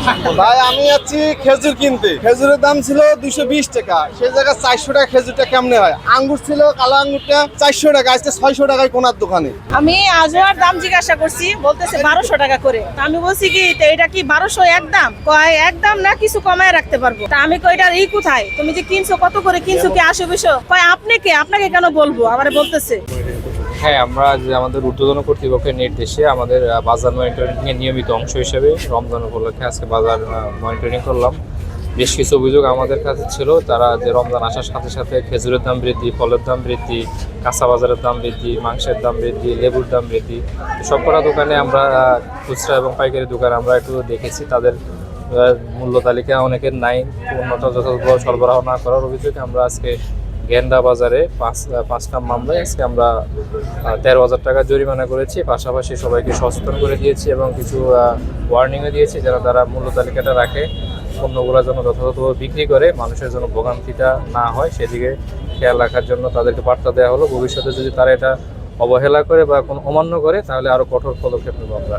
ভাই আমি যাচ্ছি খেজুর কিনতে, খেজুরের দাম ছিল 220 টাকা, সেই জায়গায় 400 টাকা। খেজুরটা কেমনে হয়? আঙ্গুর ছিল কালো আঙ্গুরটা 400 টাকা, আজকে 600 টাকায় কোনার দোকানে। আমি আজওয়ার দাম জিজ্ঞাসা করছি, বলতেছে 1200 টাকা করে। তা আমি বলছি কি তো এটা কি 1200 একদম? কয় একদম না, কিছু কমায় রাখতে পারবো। তা আমি কই এটার কোথায়? তুমি যে কিনছো কত করে কিনছো, কি 80-200? কয় আপনি কে, আপনাকে কেন বলবো? আমারে বলতেছে। হ্যাঁ, আমরা যে আমাদের ঊর্ধ্বতন কর্তৃপক্ষের নির্দেশে আমাদের বাজার মনিটরিং এর নিয়মিত অংশ হিসেবে রমজান উপলক্ষে আজকে বাজার মনিটরিং করলাম। বেশ কিছু অভিযোগ আমাদের কাছে ছিল, তারা যে রমজান আসার সাথে সাথে খেজুরের দাম বৃদ্ধি, ফলের দাম বৃদ্ধি, কাঁচা বাজারের দাম বৃদ্ধি, মাংসের দাম বৃদ্ধি, লেবুর দাম বৃদ্ধি, সবকটা দোকানে আমরা খুচরা এবং পাইকারি দোকানে আমরা একটু দেখেছি তাদের মূল্য তালিকা অনেকের নাই, উন্নত যথাযথ সরবরাহ না করার অভিযোগে আমরা আজকে গেন্ডা বাজারে পাঁচটা মামলায় আজকে আমরা 13,000 টাকা জরিমানা করেছি। পাশাপাশি সবাইকে সচেতন করে দিয়েছি এবং কিছু ওয়ার্নিংও দিয়েছি যেন তারা মূল্য তালিকাটা রাখে, পণ্যগুলো যেন যথাযথভাবে বিক্রি করে, মানুষের জন্য ভোগান্তিটা না হয় সেদিকে খেয়াল রাখার জন্য তাদেরকে বার্তা দেওয়া হলো। ভবিষ্যতে যদি তারা এটা অবহেলা করে বা কোনো অমান্য করে তাহলে আরও কঠোর পদক্ষেপ নেব আমরা।